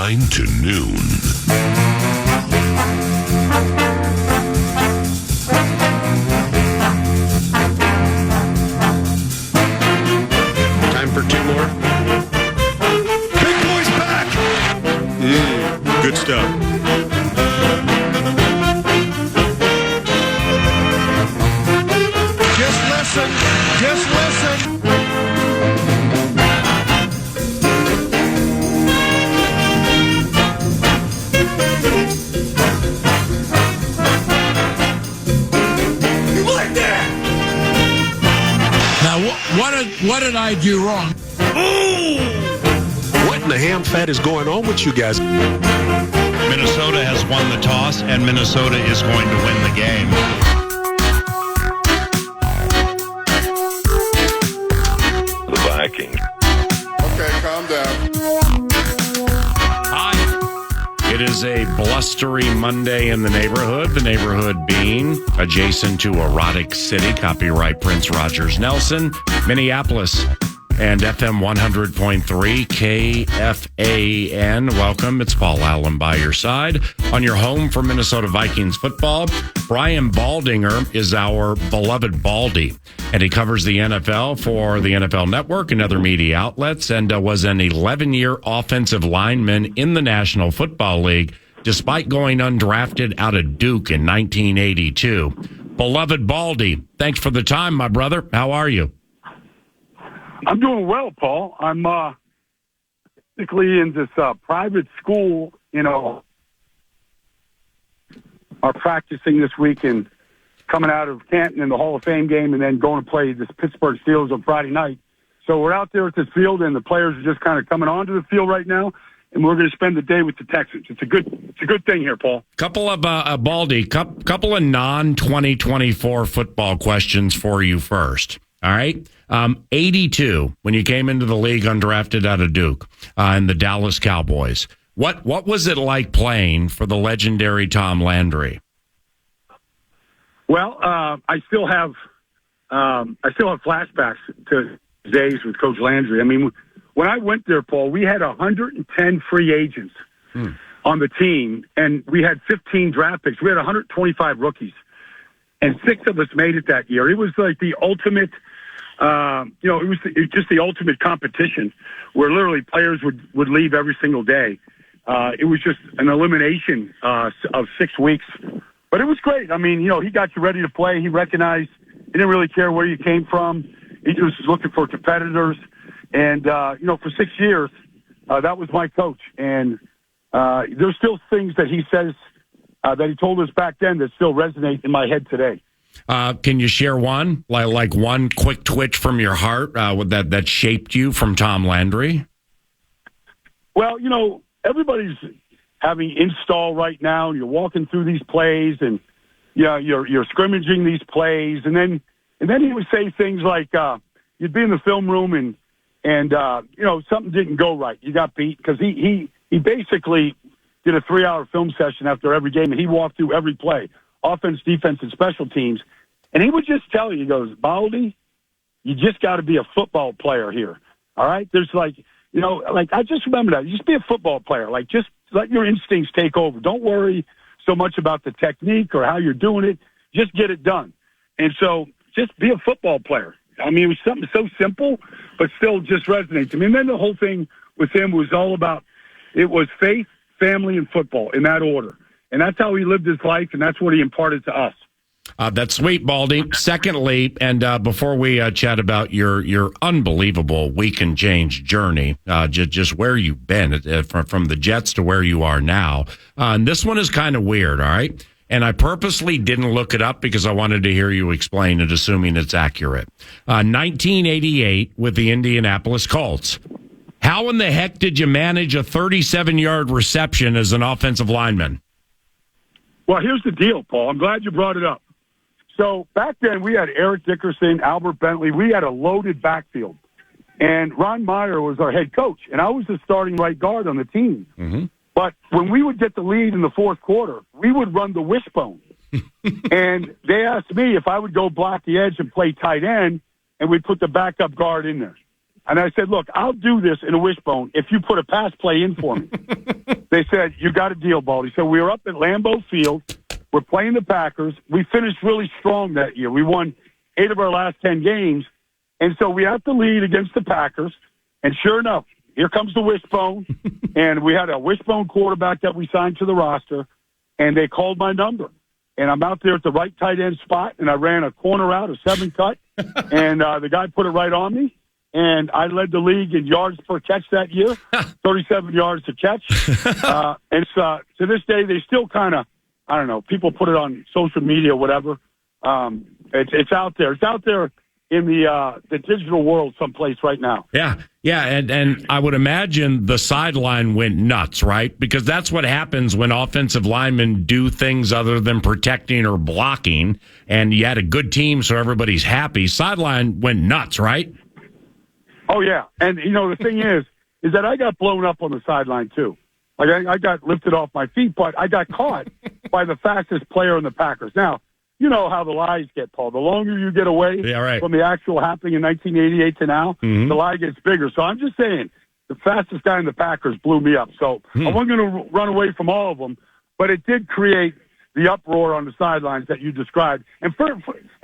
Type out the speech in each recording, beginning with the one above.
9 to noon. Time for two more. Big boy's back! Good stuff. Just listen. Just listen. You like that? Now, what did I do wrong? What in the ham fat is going on with you guys? Minnesota has won the toss, and Minnesota is going to win the game. The Vikings. Okay, calm down. Hi. It is a blustery Monday in the neighborhood being adjacent to Erotic City, copyright Prince Rogers Nelson, Minneapolis, and FM 100.3 KFAN. Welcome. It's Paul Allen by your side on your home for Minnesota Vikings football. Brian Baldinger is our beloved Baldy, and he covers the NFL for the NFL Network and other media outlets, and was an 11-year offensive lineman in the National Football League, despite going undrafted out of Duke in 1982. Beloved Baldy, thanks for the time, my brother. How are you? I'm doing well, Paul. I'm basically in this private school, are practicing this week and coming out of Canton in the Hall of Fame game and then going to play this Pittsburgh Steelers on Friday night. So we're out there at this field, and the players are just kind of coming onto the field right now, and we're going to spend the day with the Texans. It's a good thing here, Paul. Couple of Baldy, couple of non-2024 football questions for you first. All right. 82, when you came into the league undrafted out of Duke and the Dallas Cowboys. What was it like playing for the legendary Tom Landry? Well, I still have flashbacks to days with Coach Landry. I mean, when I went there, Paul, we had 110 free agents on the team, and we had 15 draft picks. We had 125 rookies, and 6 of us made it that year. It was like the ultimate. It was just the ultimate competition where literally players would leave every single day. It was just an elimination of 6 weeks, but it was great. I mean, he got you ready to play. He recognized he didn't really care where you came from. He just was looking for competitors. And, for 6 years, that was my coach. And there's still things that he says that he told us back then that still resonate in my head today. Can you share one, like one quick twitch from your heart that shaped you from Tom Landry? Well, everybody's having install right now, and you're walking through these plays, and you're scrimmaging these plays, and then he would say things like you'd be in the film room and something didn't go right. You got beat because he basically did a 3-hour film session after every game, and he walked through every play. Offense, defense, and special teams. And he would just tell you, he goes, Baldy, you just got to be a football player here. All right? There's I just remember that. Just be a football player. Just let your instincts take over. Don't worry so much about the technique or how you're doing it. Just get it done. And so just be a football player. I mean, it was something so simple, but still just resonates. I mean, then the whole thing with him was all about, it was faith, family, and football in that order. And that's how he lived his life, and that's what he imparted to us. That's sweet, Baldy. Secondly, and before we chat about your unbelievable week and change journey, just where you've been from the Jets to where you are now, and this one is kind of weird, all right? And I purposely didn't look it up because I wanted to hear you explain it, assuming it's accurate. 1988 with the Indianapolis Colts. How in the heck did you manage a 37-yard reception as an offensive lineman? Well, here's the deal, Paul. I'm glad you brought it up. So back then, we had Eric Dickerson, Albert Bentley. We had a loaded backfield. And Ron Meyer was our head coach, and I was the starting right guard on the team. Mm-hmm. But when we would get the lead in the fourth quarter, we would run the wishbone. And they asked me if I would go block the edge and play tight end, and we'd put the backup guard in there. And I said, look, I'll do this in a wishbone if you put a pass play in for me. They said, you got a deal, Baldy. So we were up at Lambeau Field. We're playing the Packers. We finished really strong that year. We won 8 of our last 10 games. And so we have to lead against the Packers. And sure enough, here comes the wishbone. And we had a wishbone quarterback that we signed to the roster. And they called my number. And I'm out there at the right tight end spot. And I ran a corner route, a 7-cut. And the guy put it right on me. And I led the league in yards per catch that year, 37 yards to catch. And to this day, they still kind of, I don't know, people put it on social media, whatever. It's out there. It's out there in the digital world someplace right now. Yeah, and I would imagine the sideline went nuts, right? Because that's what happens when offensive linemen do things other than protecting or blocking, and you had a good team, so everybody's happy. Sideline went nuts, right? Oh, yeah. And, the thing is that I got blown up on the sideline, too. Like, I got lifted off my feet, but I got caught by the fastest player in the Packers. Now, you know how the lies get, Paul. The longer you get away from the actual happening in 1988 to now, the lie gets bigger. So I'm just saying, the fastest guy in the Packers blew me up. So I wasn't going to run away from all of them, but it did create the uproar on the sidelines that you described. And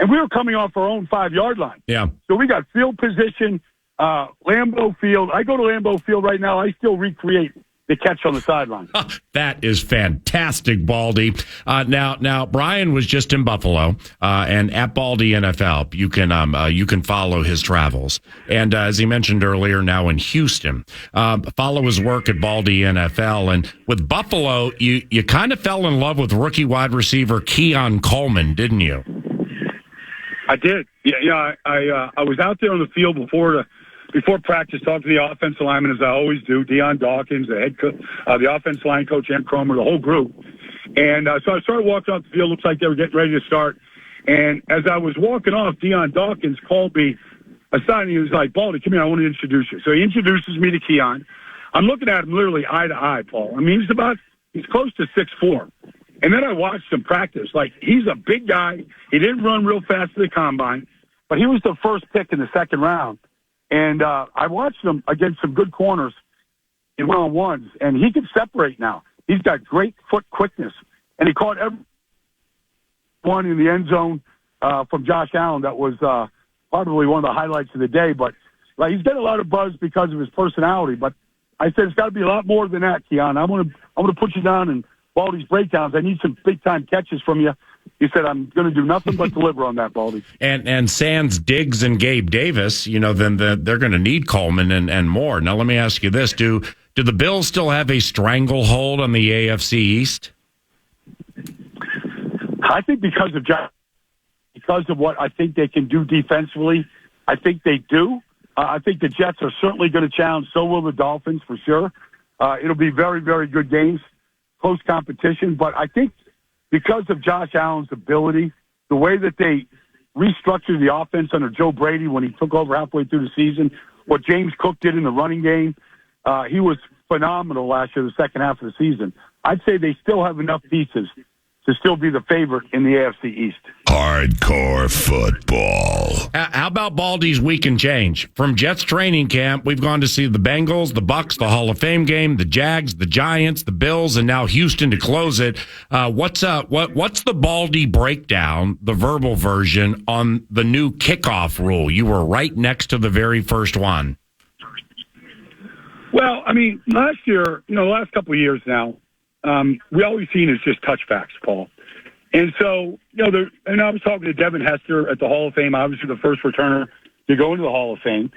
we were coming off our own 5-yard line. Yeah. So we got field position, Lambeau Field. I go to Lambeau Field right now. I still recreate the catch on the sideline. That is fantastic, Baldy. Now, Brian was just in Buffalo, and at Baldy NFL, you can follow his travels. And as he mentioned earlier, now in Houston, follow his work at Baldy NFL. And with Buffalo, you kind of fell in love with rookie wide receiver Keon Coleman, didn't you? I did. Yeah. I was out there on the field before practice, talked to the offensive lineman, as I always do, Deion Dawkins, the head coach, the offensive line coach, Em Cromer, the whole group. And so I started walking off the field. Looks like they were getting ready to start. And as I was walking off, Deion Dawkins called me aside, and he was like, Baldy, come here, I want to introduce you. So he introduces me to Keon. I'm looking at him literally eye to eye, Paul. I mean, he's close to 6'4". And then I watched him practice. Like, he's a big guy. He didn't run real fast to the combine, but he was the first pick in the second round. And I watched him against some good corners in one-on-ones, and he can separate now. He's got great foot quickness, and he caught every one in the end zone from Josh Allen. That was probably one of the highlights of the day. But he's getting a lot of buzz because of his personality. But I said it's got to be a lot more than that, Keon. I want to put you down in Baldy's breakdowns. I need some big-time catches from you. He said, I'm going to do nothing but deliver on that, Baldy. And sans Diggs and Gabe Davis, then they're going to need Coleman and more. Now, let me ask you this. Do the Bills still have a stranglehold on the AFC East? I think because of what I think they can do defensively, I think they do. I think the Jets are certainly going to challenge. So will the Dolphins, for sure. It'll be very, very good games, close competition. But I think because of Josh Allen's ability, the way that they restructured the offense under Joe Brady when he took over halfway through the season, what James Cook did in the running game, he was phenomenal last year, the second half of the season. I'd say they still have enough pieces to still be the favorite in the AFC East. Hardcore football. How about Baldy's week and change? From Jets training camp, we've gone to see the Bengals, the Bucs, the Hall of Fame game, the Jags, the Giants, the Bills, and now Houston to close it. What's the Baldy breakdown, the verbal version, on the new kickoff rule? You were right next to the very first one. Well, I mean, last year, the last couple of years now, we always seen is just touchbacks, Paul. And so, and I was talking to Devin Hester at the Hall of Fame, obviously the first returner to go into the Hall of Fame.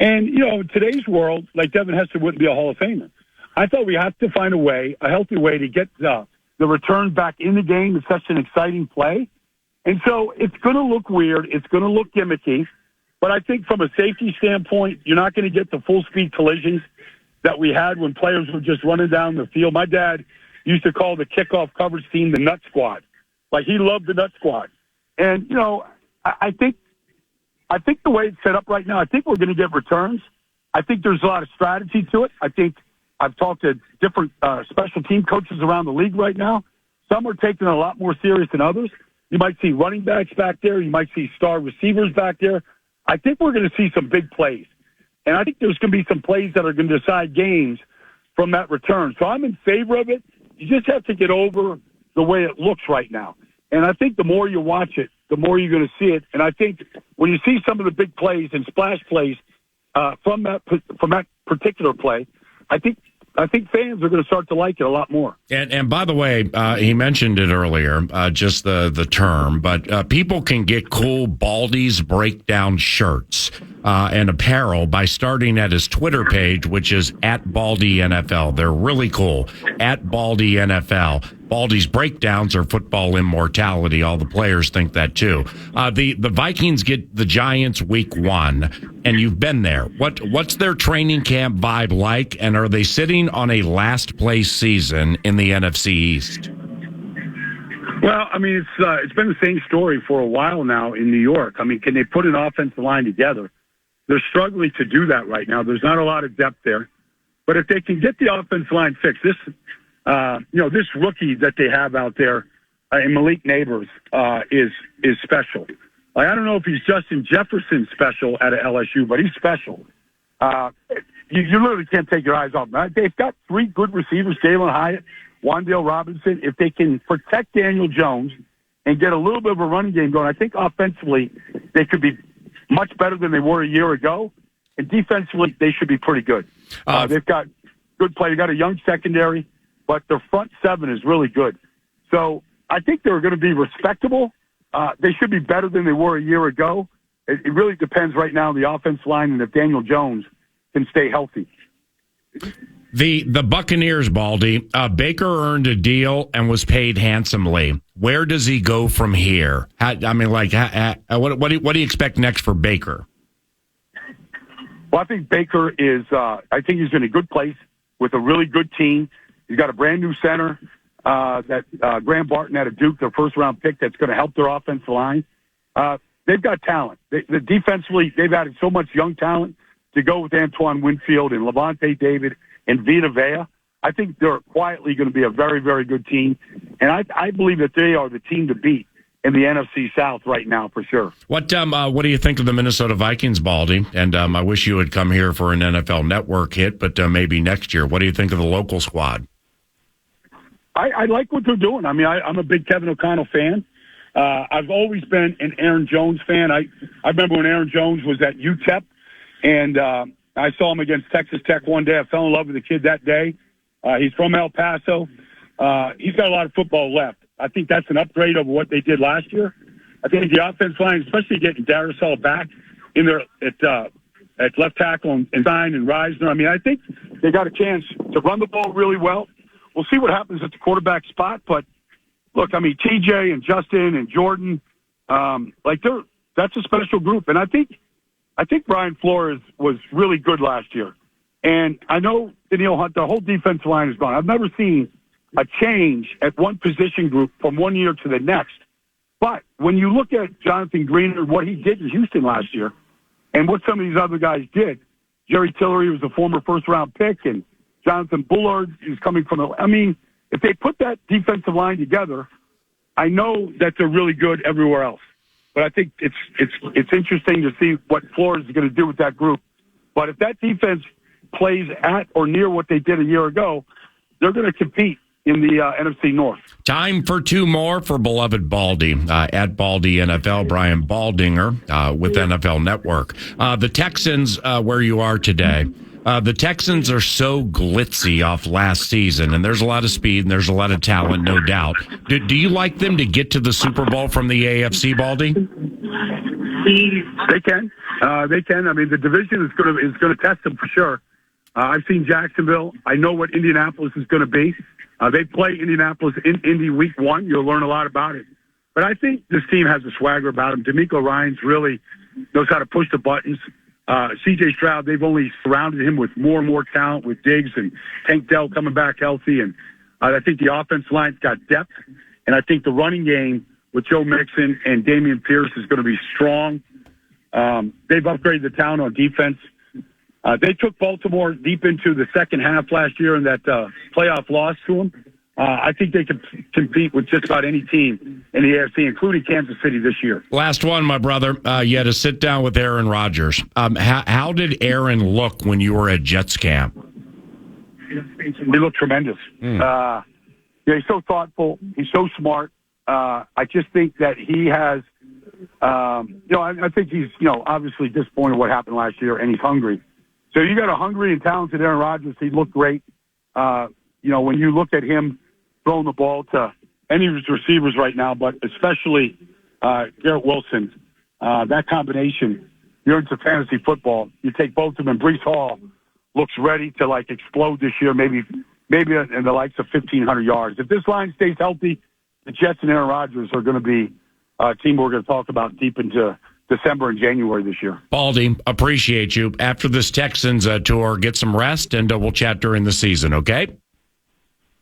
And, in today's world, like Devin Hester wouldn't be a Hall of Famer. I thought we have to find a healthy way to get the return back in the game. It's such an exciting play. And so it's going to look weird. It's going to look gimmicky. But I think from a safety standpoint, you're not going to get the full-speed collisions that we had when players were just running down the field. My dad used to call the kickoff coverage team the Nut Squad. Like, he loved the Nut Squad. And, I think the way it's set up right now, I think we're going to get returns. I think there's a lot of strategy to it. I think I've talked to different special team coaches around the league right now. Some are taking it a lot more serious than others. You might see running backs back there. You might see star receivers back there. I think we're going to see some big plays. And I think there's going to be some plays that are going to decide games from that return. So I'm in favor of it. You just have to get over the way it looks right now. And I think the more you watch it, the more you're going to see it. And I think when you see some of the big plays and splash plays from that particular play, I think fans are going to start to like it a lot more. And by the way, he mentioned it earlier, just the term, but people can get cool Baldy's breakdown shirts and apparel by starting at his Twitter page, which is @BaldyNFL. They're really cool. @BaldyNFL. Baldy's breakdowns are football immortality. All the players think that too. The Vikings get the Giants week 1, and you've been there. What's their training camp vibe like, and are they sitting on a last place season in the NFC East? Well, I mean, it's been the same story for a while now in New York. I mean, can they put an offensive line together? They're struggling to do that right now. There's not a lot of depth there. But if they can get the offensive line fixed, this rookie that they have out there in Malik Neighbors is special. Like, I don't know if he's Justin Jefferson special at LSU, but he's special. You literally can't take your eyes off him. They've got 3 good receivers, Jalen Hyatt, Wan'Dale Robinson. If they can protect Daniel Jones and get a little bit of a running game going, I think offensively they could be much better than they were a year ago. And defensively, they should be pretty good. They've got good play. They've got a young secondary, but their front 7 is really good. So I think they're going to be respectable. They should be better than they were a year ago. It really depends right now on the offensive line and if Daniel Jones can stay healthy. The Buccaneers, Baldy, Baker earned a deal and was paid handsomely. Where does he go from here? What do you expect next for Baker? Well, I think Baker is I think he's in a good place with a really good team. He's got a brand-new center that Graham Barton out of Duke, their first-round pick, that's going to help their offensive line. They've got talent. Defensively, they've added so much young talent to go with Antoine Winfield and Levante David and Vita Vea. I think they're quietly going to be a very, very good team. And I believe that they are the team to beat in the NFC South right now for sure. What do you think of the Minnesota Vikings, Baldy? And I wish you would come here for an NFL Network hit, but maybe next year. What do you think of the local squad? I like what they're doing. I mean, I'm a big Kevin O'Connell fan. I've always been an Aaron Jones fan. I remember when Aaron Jones was at UTEP, and I saw him against Texas Tech one day. I fell in love with the kid that day. He's from El Paso. He's got a lot of football left. I think that's an upgrade over what they did last year. I think the offensive line, especially getting Darrisaw back in there at left tackle and Stein and Reisner. I mean, I think they got a chance to run the ball really well. We'll see what happens at the quarterback spot. But, look, I mean, TJ and Justin and Jordan, that's a special group. And I think Brian Flores was really good last year. And I know Daniil Hunt, the whole defensive line is gone. I've never seen a change at one position group from one year to the next. But when you look at Jonathan Greener, what he did in Houston last year, and what some of these other guys did, Jerry Tillery was a former first-round pick, and Jonathan Bullard is coming from if they put that defensive line together, I know that they're really good everywhere else. But I think it's interesting to see what Flores is going to do with that group. But if that defense plays at or near what they did a year ago, they're going to compete in the NFC North. Time for 2 more for beloved Baldy. At Baldy NFL, Brian Baldinger with NFL Network. The Texans, where you are today, the Texans are so glitzy off last season, and there's a lot of speed and there's a lot of talent, no doubt. Do you like them to get to the Super Bowl from the AFC, Baldy? They can. They can. I mean, the division is going to test them for sure. I've seen Jacksonville. I know what Indianapolis is going to be. They play Indianapolis in Indy week 1. You'll learn a lot about it. But I think this team has a swagger about them. D'Amico Ryans really knows how to push the buttons. C.J. Stroud, they've only surrounded him with more and more talent with Diggs and Tank Dell coming back healthy. And I think the offensive line's got depth. And I think the running game with Joe Mixon and Dameon Pierce is going to be strong. They've upgraded the talent on defense. They took Baltimore deep into the second half last year in that playoff loss to them. I think they could compete with just about any team in the AFC, including Kansas City this year. Last one, my brother. You had to sit down with Aaron Rodgers. How did Aaron look when you were at Jets camp? He looked tremendous. Yeah, he's so thoughtful. He's so smart. I just think that he has, I think he's, obviously disappointed what happened last year, and he's hungry. So you got a hungry and talented Aaron Rodgers. He looked great. When you look at him throwing the ball to any of his receivers right now, but especially Garrett Wilson, that combination, you're into fantasy football. You take both of them, and Breece Hall looks ready to explode this year, maybe in the likes of 1,500 yards. If this line stays healthy, the Jets and Aaron Rodgers are going to be a team we're going to talk about deep into December and January this year. Baldy, appreciate you. After this Texans tour, get some rest, and we'll chat during the season, okay?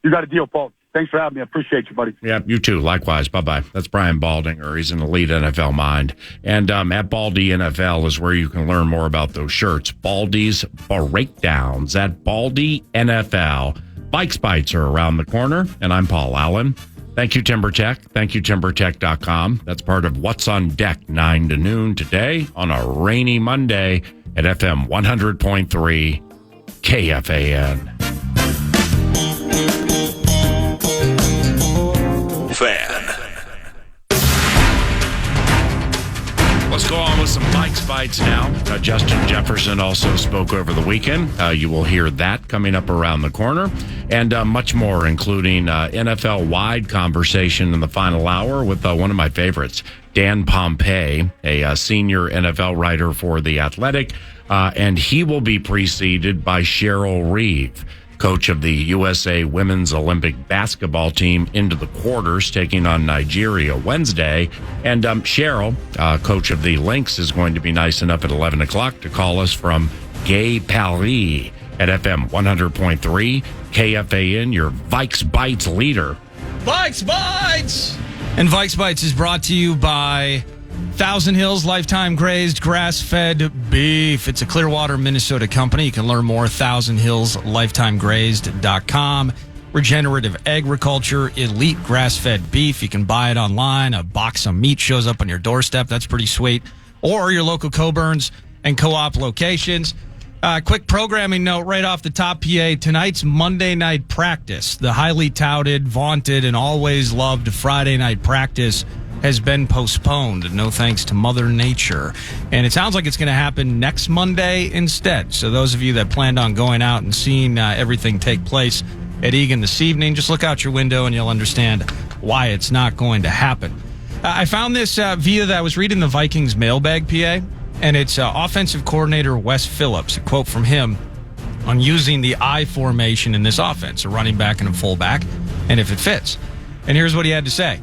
You got a deal, Paul. Thanks for having me. I appreciate you, buddy. Yeah, you too. Likewise. Bye-bye. That's Brian Baldinger. He's an elite NFL mind. And at Baldy NFL is where you can learn more about those shirts. Baldy's Breakdowns at Baldy NFL. Vikes Bites are around the corner, and I'm Paul Allen. Thank you, TimberTech. Thank you, TimberTech.com. That's part of What's on Deck, 9 to noon today on a rainy Monday at FM 100.3 KFAN. Let's go on with some Vikes Bites now. Justin Jefferson also spoke over the weekend. You will hear that coming up around the corner. And much more, including NFL-wide conversation in the final hour with one of my favorites, Dan Pompei, a senior NFL writer for The Athletic. And he will be preceded by Cheryl Reeve, coach of the USA Women's Olympic basketball team, into the quarters, taking on Nigeria Wednesday. And Cheryl, coach of the Lynx, is going to be nice enough at 11 o'clock to call us from Gay Paris at FM 100.3 KFAN, your Vikes Bites leader. Vikes Bites! And Vikes Bites is brought to you by Thousand Hills Lifetime Grazed Grass-Fed Beef. It's a Clearwater, Minnesota company. You can learn more at thousandhillslifetimegrazed.com. Regenerative agriculture, elite grass-fed beef. You can buy it online. A box of meat shows up on your doorstep. That's pretty sweet. Or your local Coburns and Co-op locations. Quick programming note right off the top, PA. Tonight's Monday night practice, the highly touted, vaunted, and always loved Friday night practice, has been postponed. No thanks to Mother Nature. And it sounds like it's going to happen next Monday instead. So those of you that planned on going out and seeing everything take place at Egan this evening, just look out your window and you'll understand why it's not going to happen. I found this via that I was reading the Vikings mailbag, PA, and it's offensive coordinator Wes Phillips, a quote from him on using the I formation in this offense, a running back and a fullback, and if it fits. And here's what he had to say.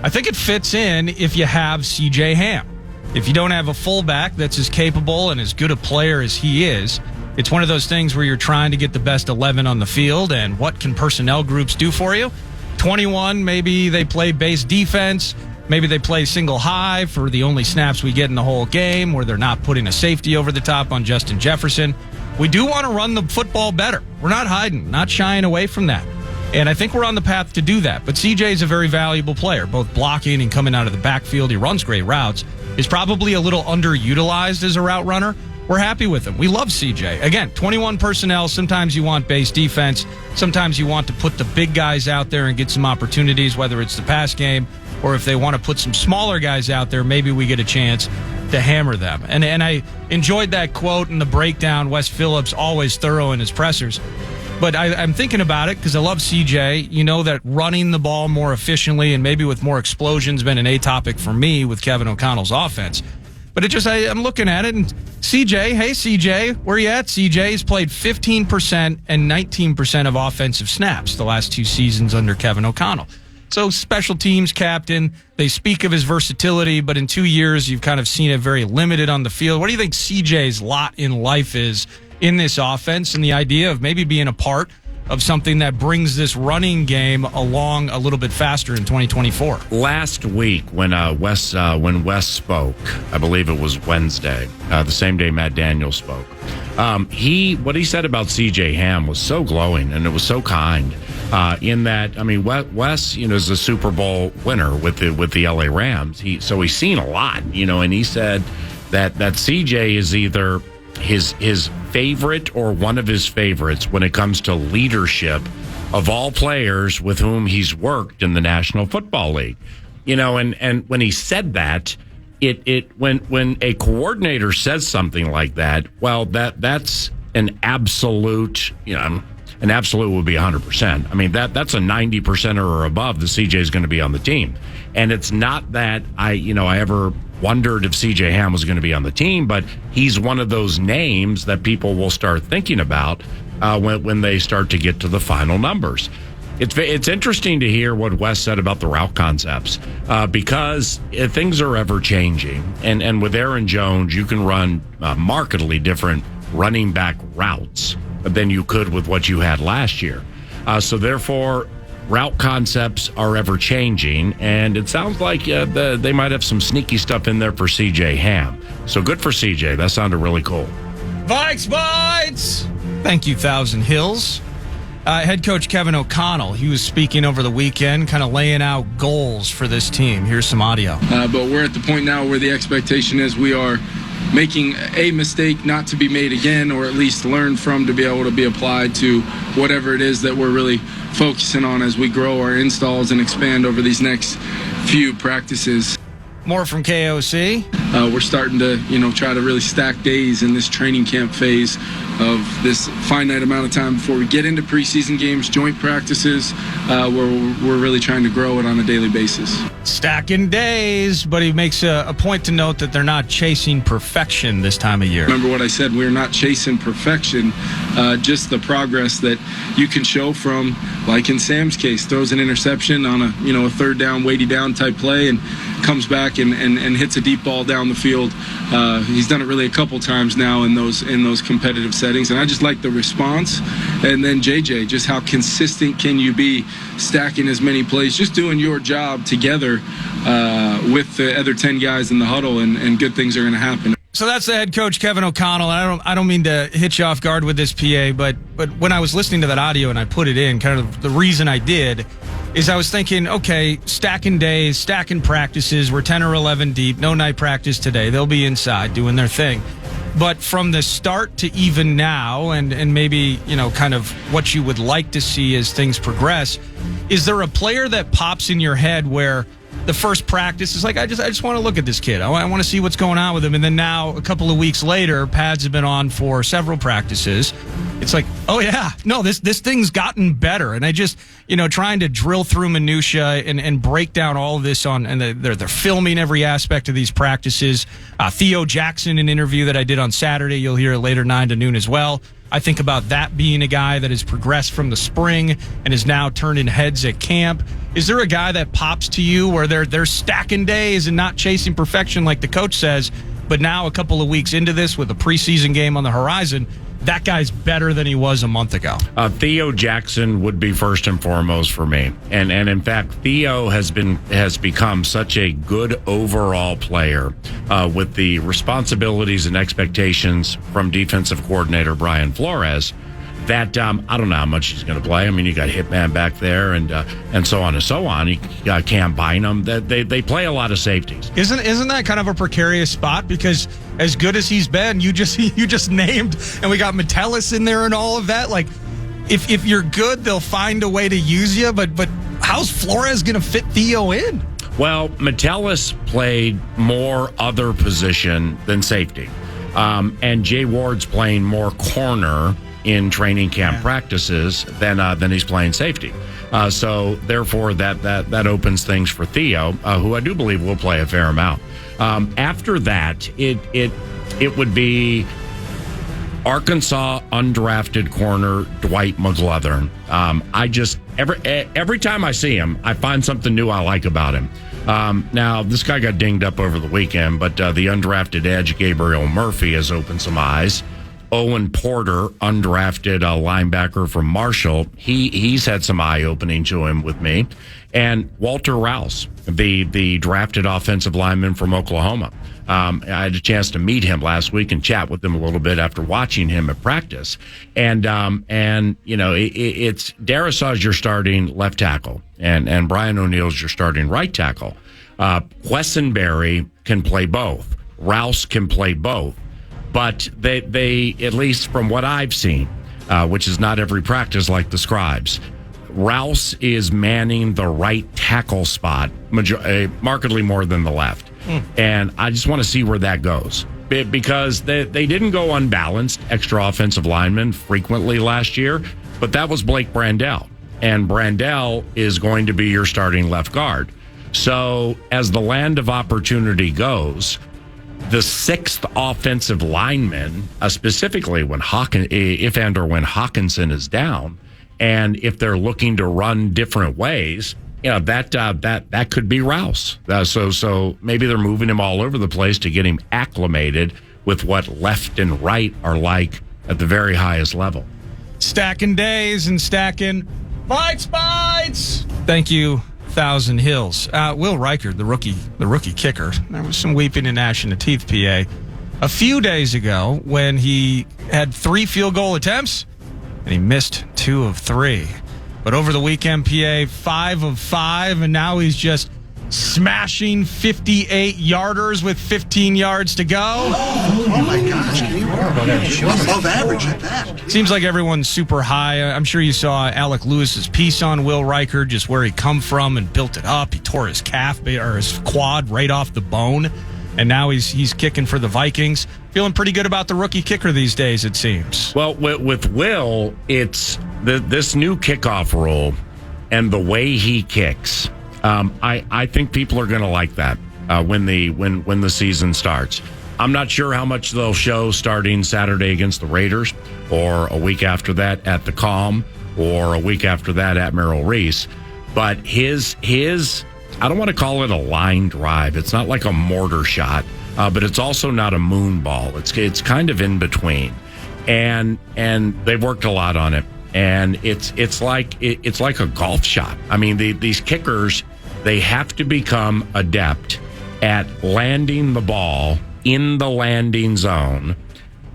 I think it fits in if you have C.J. Ham. If you don't have a fullback that's as capable and as good a player as he is, it's one of those things where you're trying to get the best 11 on the field, and what can personnel groups do for you? 21, maybe they play base defense. Maybe they play single high for the only snaps we get in the whole game, where they're not putting a safety over the top on Justin Jefferson. We do want to run the football better. We're not hiding, not shying away from that. And I think we're on the path to do that. But CJ is a very valuable player, both blocking and coming out of the backfield. He runs great routes. He's probably a little underutilized as a route runner. We're happy with him. We love CJ. Again, 21 personnel. Sometimes you want base defense. Sometimes you want to put the big guys out there and get some opportunities, whether it's the pass game or if they want to put some smaller guys out there, maybe we get a chance to hammer them. And I enjoyed that quote and the breakdown. Wes Phillips, always thorough in his pressers. But I'm thinking about it because I love CJ. You know that running the ball more efficiently and maybe with more explosions has been an A topic for me with Kevin O'Connell's offense. But I'm looking at it, and CJ, hey CJ, where you at? CJ's played 15% and 19% of offensive snaps the last two seasons under Kevin O'Connell. So special teams captain, they speak of his versatility, but in 2 years you've kind of seen it very limited on the field. What do you think CJ's lot in life is in this offense, and the idea of maybe being a part of something that brings this running game along a little bit faster in 2024? Last week when Wes spoke, I believe it was Wednesday, the same day Matt Daniels spoke, what he said about C.J. Ham was so glowing and it was so kind. In that, I mean, Wes, is a Super Bowl winner with the LA Rams. He's seen a lot, and he said that CJ is either his favorite or one of his favorites when it comes to leadership of all players with whom he's worked in the National Football League. And when he said that, when a coordinator says something like that, well, that's an absolute, an absolute would be 100%. I mean, that's a 90% or above that CJ is going to be on the team. And it's not that I ever wondered if CJ Ham was going to be on the team, but he's one of those names that people will start thinking about when they start to get to the final numbers. It's interesting to hear what Wes said about the route concepts because things are ever changing. And with Aaron Jones, you can run markedly different running back routes than you could with what you had last year. So therefore, route concepts are ever changing, and it sounds like they might have some sneaky stuff in there for CJ Ham. So good for CJ. That sounded really cool. Vikes Bites! Thank you, Thousand Hills. Head coach Kevin O'Connell, he was speaking over the weekend, kind of laying out goals for this team. Here's some audio. But we're at the point now where the expectation is we are making a mistake not to be made again, or at least learn from to be able to be applied to whatever it is that we're really focusing on as we grow our installs and expand over these next few practices. More from KOC. We're starting to, try to really stack days in this training camp phase of this finite amount of time before we get into preseason games, joint practices, where we're really trying to grow it on a daily basis. Stacking days, but he makes a point to note that they're not chasing perfection this time of year. Remember what I said, we're not chasing perfection, just the progress that you can show from, like in Sam's case, throws an interception on a third down, weighty down type play and comes back and hits a deep ball down the field. He's done it really a couple times now in those competitive settings, and I just like the response. And then JJ, just how consistent can you be stacking as many plays, just doing your job together with the other 10 guys in the huddle, and good things are going to happen. So that's the head coach, Kevin O'Connell. I don't mean to hit you off guard with this, PA, but when I was listening to that audio and I put it in, kind of the reason I did is I was thinking, okay, stacking days, stacking practices. We're 10 or 11 deep. No night practice today. They'll be inside doing their thing. But from the start to even now, and maybe, kind of what you would like to see as things progress, is there a player that pops in your head where the first practice is like, I just want to look at this kid. I want to see what's going on with him. And then now, a couple of weeks later, pads have been on for several practices. It's like, oh yeah, no, this thing's gotten better. And I just, trying to drill through minutia and break down all of this and they're filming every aspect of these practices. Theo Jackson, an interview that I did on Saturday, you'll hear it later 9 to noon as well. I think about that being a guy that has progressed from the spring and is now turning heads at camp. Is there a guy that pops to you where they're stacking days and not chasing perfection like the coach says, but now a couple of weeks into this with a preseason game on the horizon, that guy's better than he was a month ago? Theo Jackson would be first and foremost for me. And in fact, Theo has become such a good overall player with the responsibilities and expectations from defensive coordinator Brian Flores that I don't know how much he's going to play. I mean, you got Hitman back there and so on and so on. You got Cam Bynum. They play a lot of safeties. Isn't that kind of a precarious spot? Because as good as he's been, you just named, and we got Metellus in there and all of that. Like, if you're good, they'll find a way to use you. But how's Flores going to fit Theo in? Well, Metellus played more other position than safety, and Jay Ward's playing more corner in training camp practices than he's playing safety. So therefore that opens things for Theo, who I do believe will play a fair amount. After that, it would be Arkansas undrafted corner Dwight McGlothern. Every time I see him, I find something new I like about him. Now, this guy got dinged up over the weekend, but the undrafted edge Gabriel Murphy has opened some eyes. Owen Porter, undrafted linebacker from Marshall, he's had some eye-opening to him with me. And Walter Rouse, the drafted offensive lineman from Oklahoma. I had a chance to meet him last week and chat with him a little bit after watching him at practice. And you know, it's Darrisaw's your starting left tackle, and Brian O'Neill's your starting right tackle. Quessenberry can play both. Rouse can play both. But they at least from what I've seen, which is not every practice like the Scribes, Rouse is manning the right tackle spot markedly more than the left. And I just want to see where that goes. Because they didn't go unbalanced, extra offensive linemen frequently last year, but that was Blake Brandell. And Brandell is going to be your starting left guard. So as the land of opportunity goes, the sixth offensive lineman, specifically when if and or when Hawkinson is down, and if they're looking to run different ways, you know, that could be Rouse. So maybe they're moving him all over the place to get him acclimated with what left and right are like at the very highest level. Stacking days and stacking Vikes Bites. Thank you, Thousand Hills. Will Reichard, the rookie kicker. There was some weeping and gnashing of teeth, PA, a few days ago when he had 3 field goal attempts and he missed 2 of 3. But over the weekend, PA, 5 of 5, and now he's just smashing 58-yarders with 15 yards to go. Oh my gosh, can you above average at that? Seems like everyone's super high. I'm sure you saw Alec Lewis's piece on Will Reichard, just where he come from and built it up. He tore his calf or his quad right off the bone, and now he's kicking for the Vikings. Feeling pretty good about the rookie kicker these days, it seems. Well, with Will, it's this new kickoff rule and the way he kicks. I think people are going to like that when the season starts. I'm not sure how much they'll show starting Saturday against the Raiders, or a week after that at the Calm, or a week after that at Merrill Reese. But his I don't want to call it a line drive. It's not like a mortar shot, but it's also not a moon ball. It's kind of in between, and they've worked a lot on it. And it's like a golf shot. I mean, these kickers, they have to become adept at landing the ball in the landing zone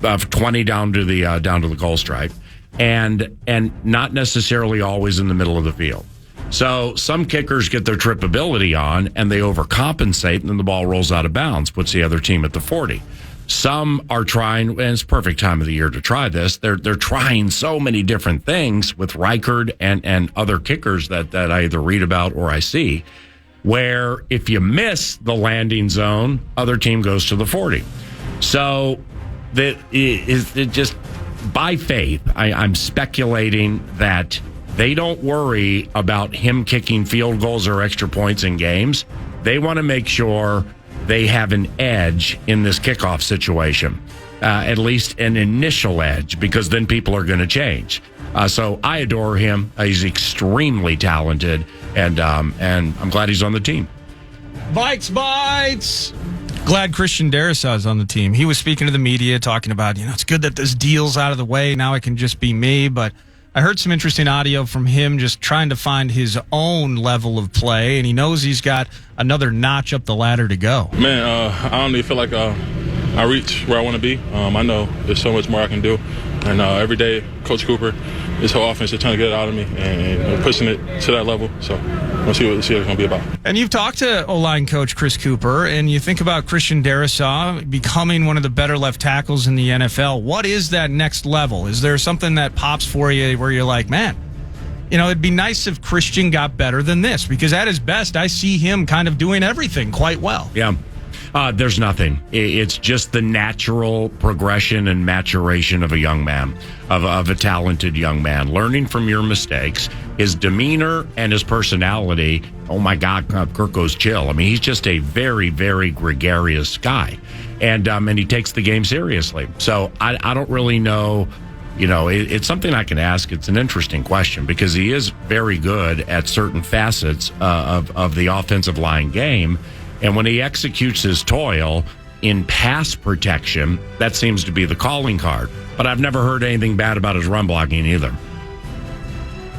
of 20 down to the goal stripe, and not necessarily always in the middle of the field. So some kickers get their trippability on and they overcompensate, and then the ball rolls out of bounds, puts the other team at the 40. Some are trying, and it's perfect time of the year to try this. They're trying so many different things with Reichard and other kickers that I either read about or I see, where if you miss the landing zone, other team goes to the 40. So that is just by faith. I'm speculating that they don't worry about him kicking field goals or extra points in games. They want to make sure they have an edge in this kickoff situation, at least an initial edge, because then people are going to change. So I adore him. He's extremely talented, and I'm glad he's on the team. Vikes Bites! Glad Christian Darrisaw is on the team. He was speaking to the media, talking about, it's good that this deal's out of the way. Now it can just be me. But I heard some interesting audio from him just trying to find his own level of play, and he knows he's got another notch up the ladder to go. Man, I don't even feel like I reach where I want to be. I know there's so much more I can do. And every day, Coach Cooper, his whole offense is trying to get it out of me and pushing it to that level. So we'll see what it's going to be about. And you've talked to O-line coach Chris Cooper, and you think about Christian Darrisaw becoming one of the better left tackles in the NFL. What is that next level? Is there something that pops for you where you're like, man, it'd be nice if Christian got better than this? Because at his best, I see him kind of doing everything quite well. Yeah. There's nothing. It's just the natural progression and maturation of a young man, of a talented young man, learning from your mistakes. His demeanor and his personality, oh my God, Kirk goes chill. I mean, he's just a very, very gregarious guy, and he takes the game seriously. So I don't really know. It's something I can ask. It's an interesting question because he is very good at certain facets of the offensive line game. And when he executes his toil, in pass protection, that seems to be the calling card. But I've never heard anything bad about his run blocking either.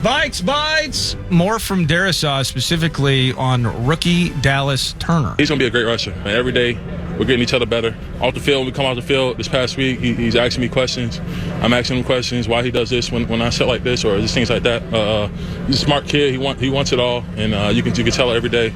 Vikes Bites. More from Darisaw, specifically on rookie Dallas Turner. He's going to be a great rusher. And every day, we're getting each other better. Off the field, we come off the field this past week, he's asking me questions. I'm asking him questions, why he does this when I set like this or just things like that. He's a smart kid. He wants it all, and you can tell it every day.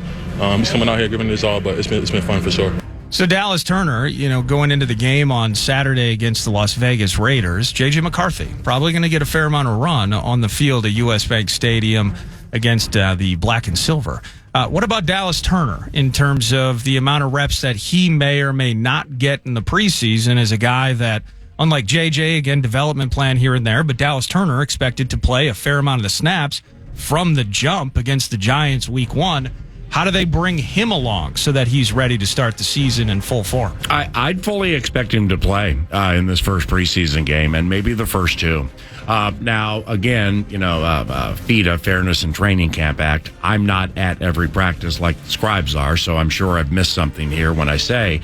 He's coming out here giving it his all, but it's been fun for sure. So Dallas Turner, going into the game on Saturday against the Las Vegas Raiders, J.J. McCarthy, probably going to get a fair amount of run on the field at U.S. Bank Stadium against the black and silver. What about Dallas Turner in terms of the amount of reps that he may or may not get in the preseason as a guy that, unlike J.J., again, development plan here and there, but Dallas Turner expected to play a fair amount of the snaps from the jump against the Giants week 1. How do they bring him along so that he's ready to start the season in full form? I'd fully expect him to play in this first preseason game and maybe the first two. Now, again, FIDA, Fairness and Training Camp Act, I'm not at every practice like the scribes are, so I'm sure I've missed something here when I say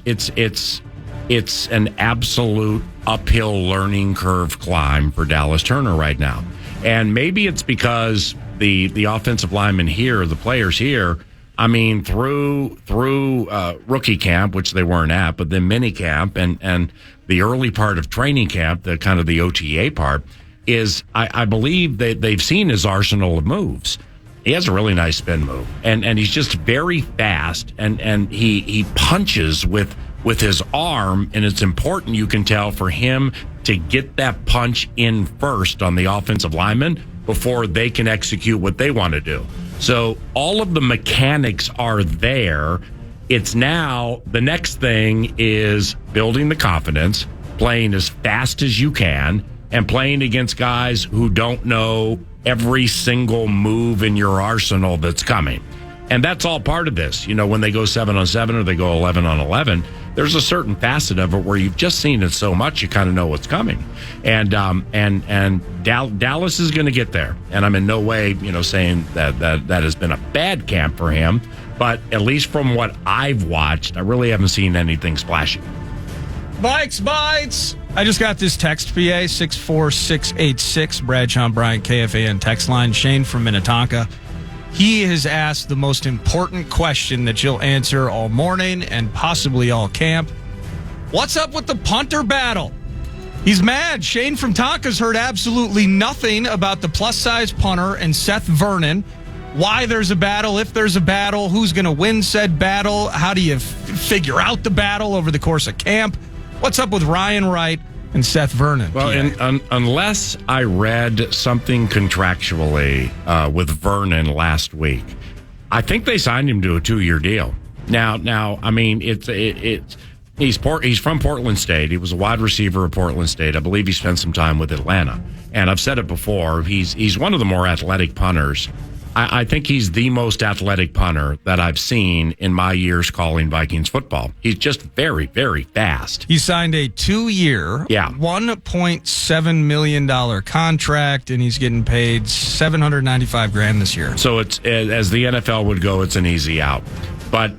it's an absolute uphill learning curve climb for Dallas Turner right now. And maybe it's because the offensive linemen here, the players here, through rookie camp, which they weren't at, but then mini camp and the early part of training camp, the kind of the OTA part, is I believe they've seen his arsenal of moves. He has a really nice spin move, and he's just very fast, and he punches with his arm, and it's important, you can tell, for him to get that punch in first on the offensive lineman before they can execute what they want to do. So all of the mechanics are there. It's now the next thing is building the confidence, playing as fast as you can, and playing against guys who don't know every single move in your arsenal that's coming. And that's all part of this. When they go 7-on-7 or they go 11-on-11, there's a certain facet of it where you've just seen it so much you kind of know what's coming. And Dallas is going to get there. And I'm in no way, saying that has been a bad camp for him. But at least from what I've watched, I really haven't seen anything splashy. Vikes Bites. I just got this text, PA, 64686, Brad, Sean, Brian, KFAN text line. Shane from Minnetonka. He has asked the most important question that you'll answer all morning and possibly all camp. What's up with the punter battle? He's mad. Shane from Tonka's heard absolutely nothing about the plus-size punter and Seth Vernon. Why there's a battle, if there's a battle, who's going to win said battle, how do you figure out the battle over the course of camp? What's up with Ryan Wright and Seth Vernon? Well, unless I read something contractually with Vernon last week, I think they signed him to a 2-year deal. Now, he's from Portland State. He was a wide receiver at Portland State. I believe he spent some time with Atlanta. And I've said it before, he's one of the more athletic punters. I think he's the most athletic punter that I've seen in my years calling Vikings football. He's just very, very fast. He signed a 2-year, $1.7 million contract, and he's getting paid $795,000 this year. So it's, as the NFL would go, it's an easy out. But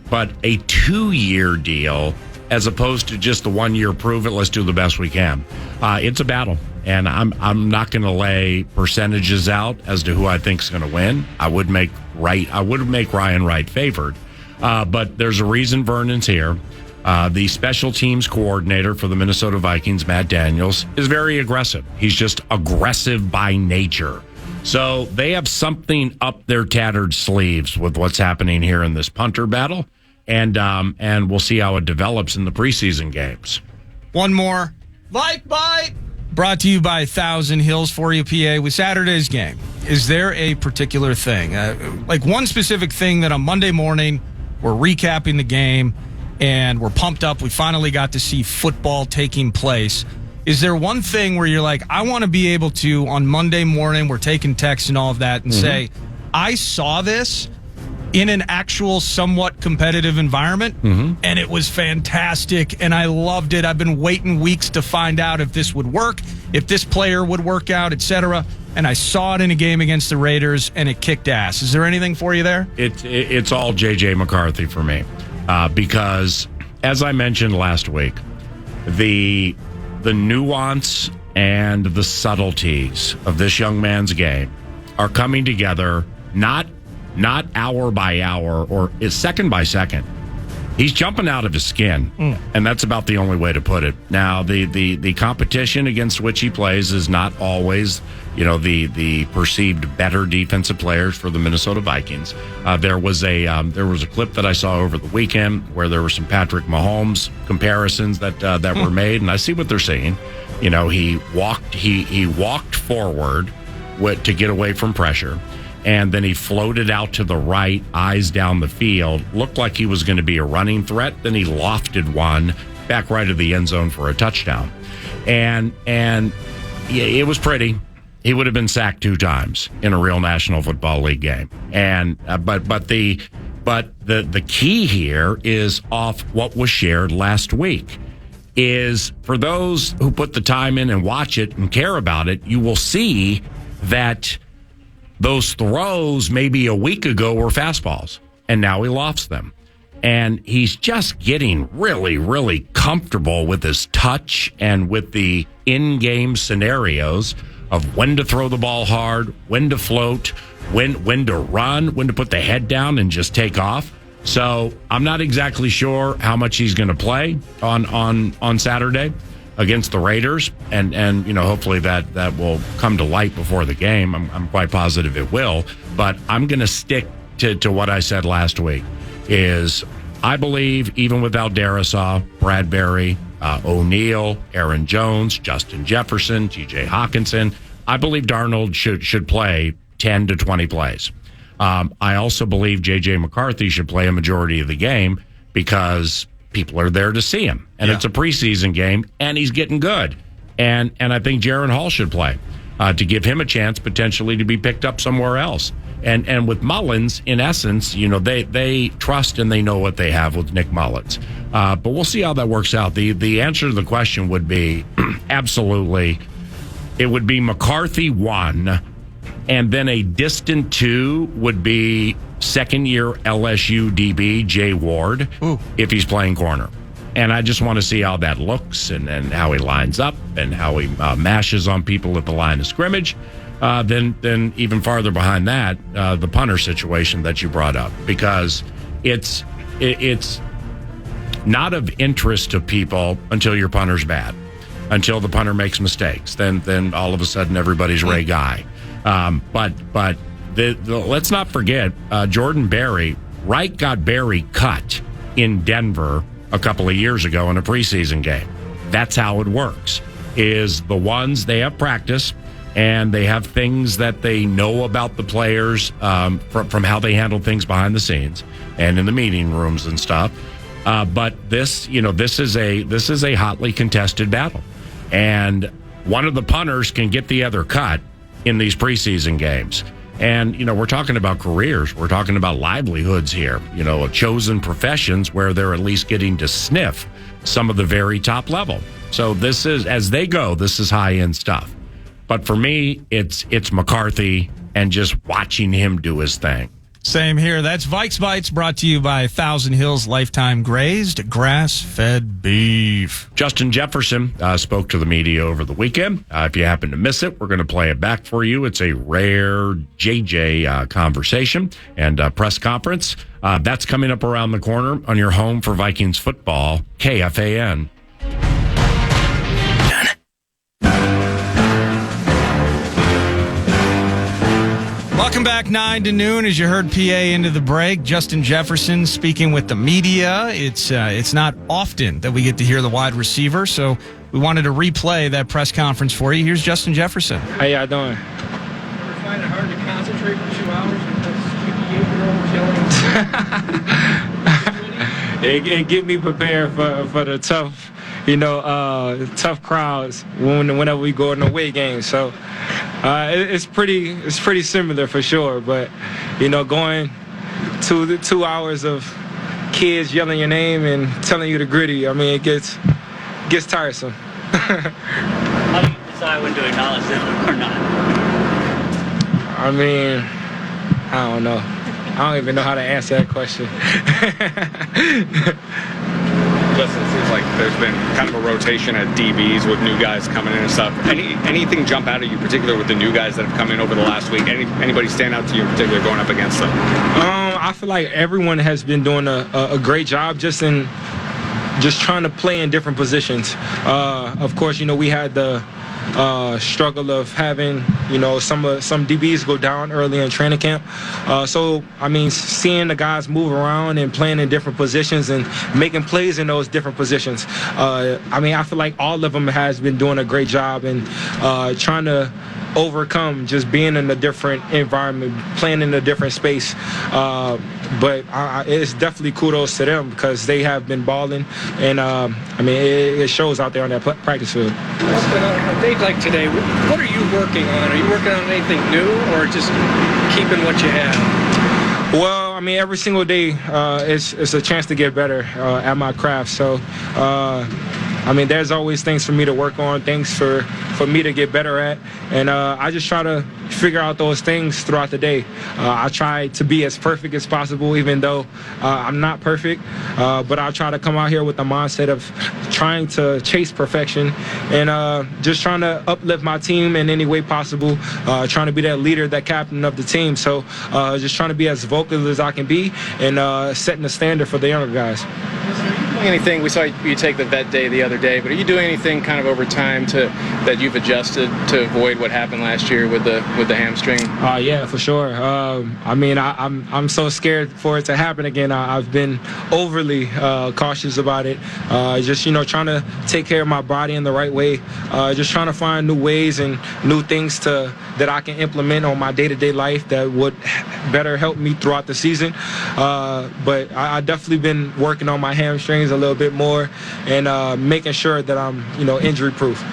a 2-year deal, as opposed to just the 1-year prove it, let's do the best we can. It's a battle. And I'm not going to lay percentages out as to who I think is going to win. I would make Ryan Wright favored, but there's a reason Vernon's here. The special teams coordinator for the Minnesota Vikings, Matt Daniels, is very aggressive. He's just aggressive by nature. So they have something up their tattered sleeves with what's happening here in this punter battle, and we'll see how it develops in the preseason games. One more Vike Bite. Brought to you by 1,000 Hills for you, PA, with Saturday's game. Is there a particular thing, like one specific thing that on Monday morning we're recapping the game and we're pumped up, we finally got to see football taking place. Is there one thing where you're like, I want to be able to, on Monday morning, we're taking texts and all of that, and say, I saw this in an actual somewhat competitive environment, and it was fantastic, and I loved it. I've been waiting weeks to find out if this would work, if this player would work out, etc., and I saw it in a game against the Raiders, and it kicked ass. Is there anything for you there? It's all J.J. McCarthy for me, because as I mentioned last week, the nuance and the subtleties of this young man's game are coming together, not hour by hour or second by second. He's jumping out of his skin, and that's about the only way to put it. Now, the competition against which he plays is not always, the perceived better defensive players for the Minnesota Vikings. There was a clip that I saw over the weekend where there were some Patrick Mahomes comparisons that were made, and I see what they're saying. He walked forward to get away from pressure. And then he floated out to the right, eyes down the field. Looked like he was going to be a running threat. Then he lofted one back right of the end zone for a touchdown. And yeah, it was pretty. He would have been sacked 2 times in a real National Football League game. And but the key here is off what was shared last week. Is for those who put the time in and watch it and care about it, you will see that those throws maybe a week ago were fastballs, and now he lofts them. And he's just getting really, really comfortable with his touch and with the in-game scenarios of when to throw the ball hard, when to float, when to run, when to put the head down and just take off. So I'm not exactly sure how much he's going to play on Saturday against the Raiders, and hopefully that will come to light before the game. I'm quite positive it will, but I'm going to stick to what I said last week. Is I believe even without Darisaw, Bradbury, O'Neal, Aaron Jones, Justin Jefferson, T.J. Hawkinson, I believe Darnold should play 10 to 20 plays. I also believe J.J. McCarthy should play a majority of the game because people are there to see him, and it's a preseason game, and he's getting good. And I think Jaron Hall should play to give him a chance potentially to be picked up somewhere else. And with Mullins, in essence, they trust and they know what they have with Nick Mullins. But we'll see how that works out. The answer to the question would be absolutely. It would be McCarthy 1, and then a distant 2 would be second-year LSU DB Jay Ward, if he's playing corner. And I just want to see how that looks and how he lines up and how he mashes on people at the line of scrimmage. Then even farther behind that, the punter situation that you brought up, because it's not of interest to people until your punter's bad, until the punter makes mistakes. Then all of a sudden everybody's Ray Guy. But let's not forget Jordan Berry. Wright got Berry cut in Denver a couple of years ago in a preseason game. That's how it works. Is the ones they have practice and they have things that they know about the players from how they handle things behind the scenes and in the meeting rooms and stuff. But this is a hotly contested battle, and one of the punters can get the other cut in these preseason games. And, we're talking about careers. We're talking about livelihoods here, chosen professions where they're at least getting to sniff some of the very top level. So this is, as they go, this is high-end stuff. But for me, it's McCarthy and just watching him do his thing. Same here. That's Vikes Bites, brought to you by Thousand Hills Lifetime Grazed Grass-Fed Beef. Justin Jefferson spoke to the media over the weekend. If you happen to miss it, we're going to play it back for you. It's a rare JJ conversation and press conference. That's coming up around the corner on your home for Vikings football, KFAN. Welcome back, 9 to noon. As you heard PA into the break, Justin Jefferson speaking with the media. It's not often that we get to hear the wide receiver, so we wanted to replay that press conference for you. Here's Justin Jefferson. How y'all doing? Ever find it hard to concentrate for 2 hours because 58-year-olds yelling? It get me prepared for the tough crowds whenever we go in the away games. So it's pretty similar for sure. But going to 2 hours of kids yelling your name and telling you the gritty, I mean, it gets tiresome. How do you decide when to acknowledge them or not? I mean, I don't know. I don't even know how to answer that question. Justin, it seems like there's been kind of a rotation at DBs with new guys coming in and stuff. Anything jump out at you, particular with the new guys that have come in over the last week? Anybody stand out to you in particular going up against them? I feel like everyone has been doing a great job just trying to play in different positions. Of course, we had the struggle of having, some DBs go down early in training camp. Seeing the guys move around and playing in different positions and making plays in those different positions. I feel like all of them has been doing a great job and trying to overcome just being in a different environment, playing in a different space. But it's definitely kudos to them because they have been balling, and it shows out there on that practice field. On a day like today, what are you working on? Are you working on anything new or just keeping what you have? Well, every single day it's a chance to get better at my craft. So, there's always things for me to work on, things for me to get better at, and I just try to figure out those things throughout the day. I try to be as perfect as possible, even though I'm not perfect, but I try to come out here with the mindset of trying to chase perfection and just trying to uplift my team in any way possible, trying to be that leader, that captain of the team. So just trying to be as vocal as I can be and setting the standard for the younger guys. Anything, we saw you take the vet day the other day, but are you doing anything kind of over time that you've adjusted to avoid what happened last year with the hamstring? Yeah, for sure. I'm so scared for it to happen again. I've been overly cautious about it. Just trying to take care of my body in the right way. Just trying to find new ways and new things that I can implement on my day-to-day life that would better help me throughout the season. But I definitely been working on my hamstrings a little bit more and making sure that I'm injury proof.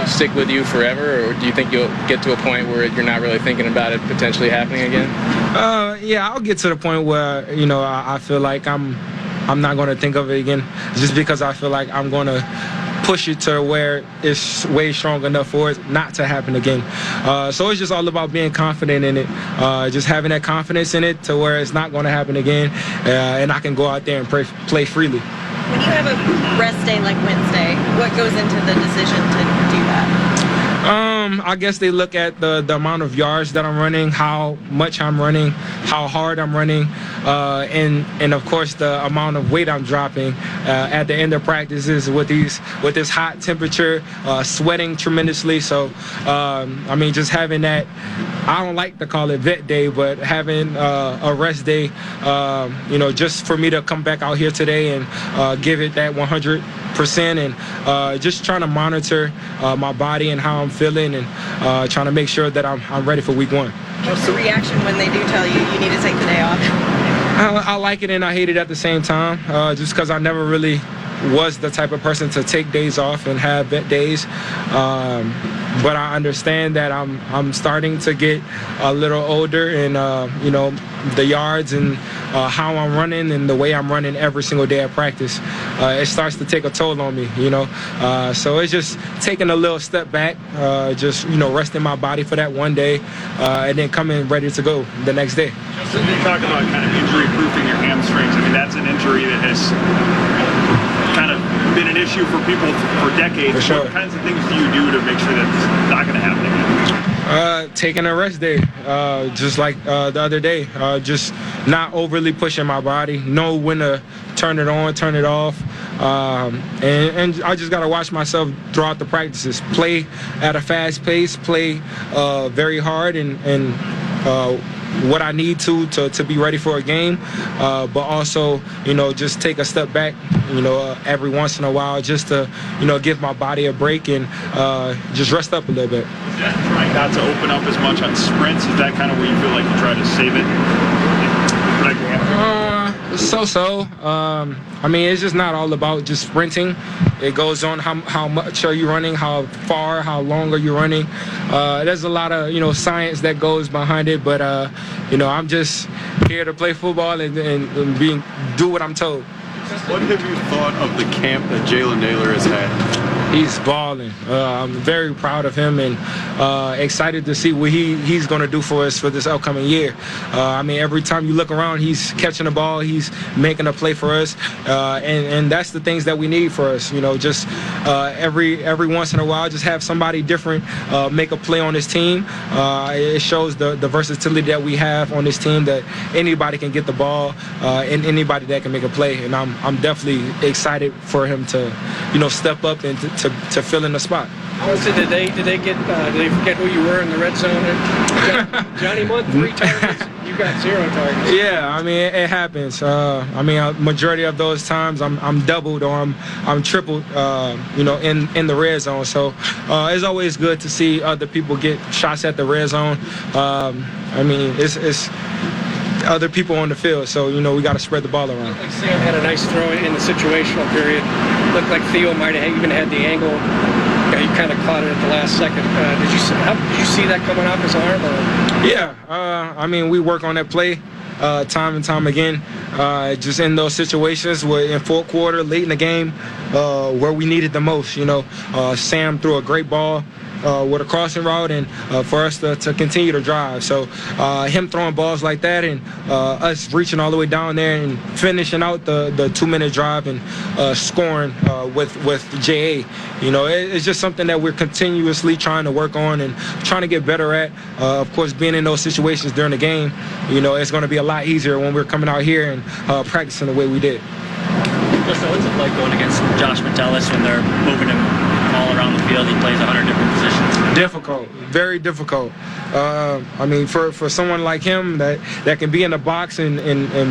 Stick with you forever, or do you think you'll get to a point where you're not really thinking about it potentially happening again? Yeah, I'll get to the point where I feel like I'm not going to think of it again, just because I feel like I'm going to push it to where it's way strong enough for it not to happen again. So it's just all about being confident in it, just having that confidence in it to where it's not going to happen again, and I can go out there and play freely. When you have a rest day like Wednesday, what goes into the decision to do that? I guess they look at the amount of yards that I'm running, how much I'm running, how hard I'm running, and of course the amount of weight I'm dropping at the end of practices with this hot temperature, sweating tremendously. So just having that, I don't like to call it vet day, but having a rest day, just for me to come back out here today and give it that 100%, and just trying to monitor my body and how I'm feeling, and trying to make sure that I'm ready for week one. What's the reaction when they do tell you need to take the day off? I like it and I hate it at the same time, just because I never really was the type of person to take days off and have vet days. But I understand that I'm starting to get a little older, and the yards and how I'm running and the way I'm running every single day at practice, it starts to take a toll on me, so it's just taking a little step back, just resting my body for that one day, and then coming ready to go the next day. Justin, you talk about kind of injury proofing your hamstrings. That's an injury that has kind of been an issue for people for decades. For sure. What kinds of things do you do to make sure that it's not going to happen again? Taking a rest day, just like the other day, just not overly pushing my body, know when to turn it on, turn it off, and I just got to watch myself throughout the practices, play at a fast pace, play very hard, and what I need to be ready for a game, but also, just take a step back, every once in a while, just to, give my body a break and just rest up a little bit. Trying not to open up as much on sprints, is that kind of where you feel like you try to save it? It's just not all about just sprinting. It goes on how much are you running, how far, how long are you running. There's a lot of science that goes behind it, but I'm just here to play football and do what I'm told. What have you thought of the camp that Jalen Naylor has had? He's balling. I'm very proud of him and excited to see what he's going to do for us for this upcoming year. I mean, every time you look around, he's catching the ball, he's making a play for us, and that's the things that we need for us. You know, just every once in a while, just have somebody different make a play on this team. It shows the versatility that we have on this team, that anybody can get the ball and anybody that can make a play. And I'm definitely excited for him to, you know, step up and to fill in the spot. Did they forget who you were in the red zone? Johnny won 3 targets. You got 0 targets. Yeah, I mean it happens. I mean a majority of those times I'm doubled or I'm tripled. You know, in the red zone. So it's always good to see other people get shots at the red zone. I mean it's other people on the field, so you know we got to spread the ball around. Like Sam had a nice throw in the situational period. Looked like Theo might have even had the angle. He kind of caught it at the last second. Did you see that coming off his arm? Or? Yeah, I mean we work on that play time and time again. Just in those situations where in fourth quarter, late in the game, where we needed the most. You know, Sam threw a great ball with a crossing route and for us to continue to drive. So him throwing balls like that and us reaching all the way down there and finishing out the 2-minute drive and scoring with JA. You know, it's just something that we're continuously trying to work on and trying to get better at. Of course, being in those situations during the game, you know, it's going to be a lot easier when we're coming out here and practicing the way we did. Justin, what's it like going against Josh Metellus when they're moving him all around the field? He plays 100 different positions. Difficult, very difficult. I mean, for someone like him that can be in the box and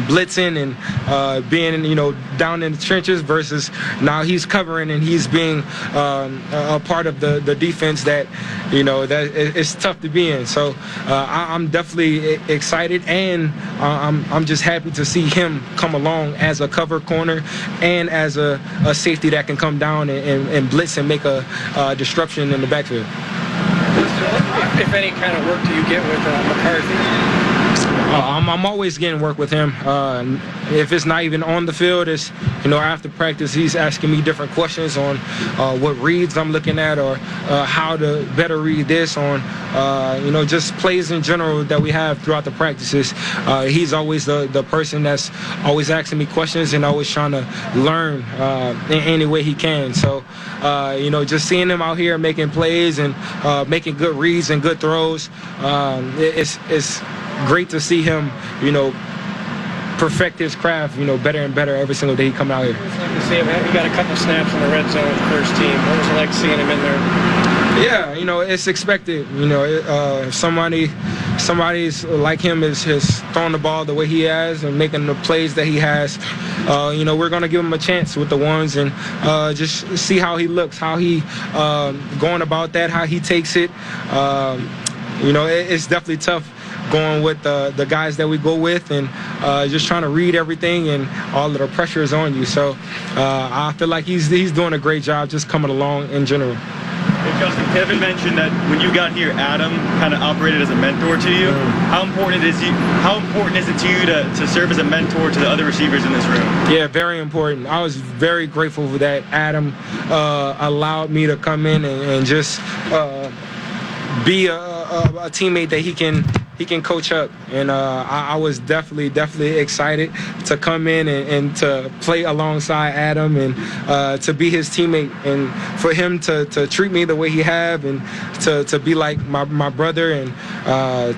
blitzing and being, you know, down in the trenches versus now he's covering and he's being a part of the defense that, you know, that it's tough to be in. So I'm definitely excited and I'm just happy to see him come along as a cover corner and as a safety that can come down and blitz and make a disruption in the backfield. If any kind of work do you get with McCarthy? I'm always getting work with him. If it's not even on the field, it's, you know, after practice, he's asking me different questions on what reads I'm looking at or how to better read this on, you know, just plays in general that we have throughout the practices. He's always the person that's always asking me questions and always trying to learn in any way he can. So, you know, just seeing him out here making plays and making good reads and good throws, it's great to see him, you know, perfect his craft, you know, better and better every single day he come out here. It's like to see him. He got a couple snaps in the red zone with the first team. What was it like seeing him in there? Yeah, you know, it's expected. You know, if somebody's like him is throwing the ball the way he has and making the plays that he has, you know, we're going to give him a chance with the ones and just see how he looks, how he going about that, how he takes it. You know, it's definitely tough going with the guys that we go with and just trying to read everything and all of the pressure is on you. So I feel like he's doing a great job just coming along in general. Hey, Justin, Kevin mentioned that when you got here, Adam kind of operated as a mentor to you. How important is it to you to serve as a mentor to the other receivers in this room? Yeah, very important. I was very grateful for that. Adam allowed me to come in and just be a teammate that he can coach up, and I was definitely excited to come in and to play alongside Adam and to be his teammate and for him to treat me the way he have and to be like my brother and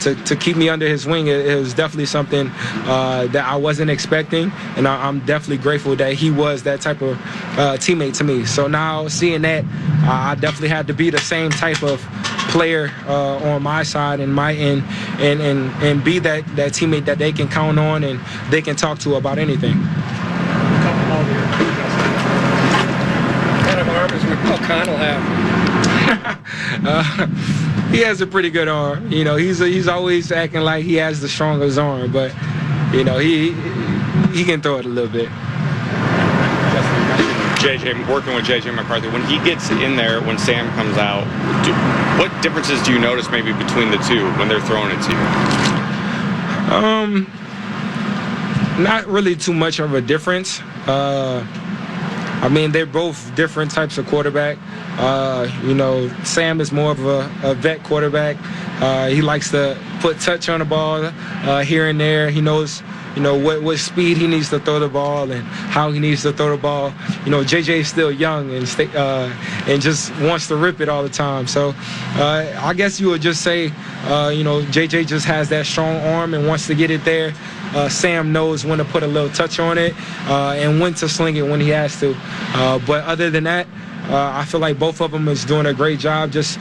to keep me under his wing. It was definitely something that I wasn't expecting, and I'm definitely grateful that he was that type of teammate to me. So now seeing that, I definitely had to be the same type of player on my side and my end and be that teammate that they can count on and they can talk to about anything. What kind of arm does McConnell have? He has a pretty good arm. You know, he's always acting like he has the strongest arm, but you know, he can throw it a little bit. Working with JJ McCarthy, when he gets in there, when Sam comes out, what differences do you notice maybe between the two when they're throwing it to you? Not really too much of a difference. I mean, they're both different types of quarterback. Sam is more of a vet quarterback. He likes to put touch on the ball here and there. He knows, what speed he needs to throw the ball and how he needs to throw the ball. JJ is still young and just wants to rip it all the time. So I guess you would just say, JJ just has that strong arm and wants to get it there. Sam knows when to put a little touch on it and when to sling it when he has to. But other than that, I feel like both of them is doing a great job just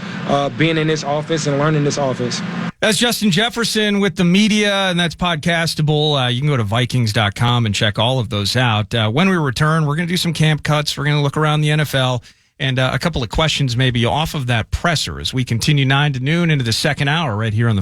being in this offense and learning this offense. That's Justin Jefferson with the media, and that's podcastable. You can go to Vikings.com and check all of those out. When we return, we're going to do some camp cuts. We're going to look around the NFL and a couple of questions maybe off of that presser as we continue 9 to noon into the second hour right here on the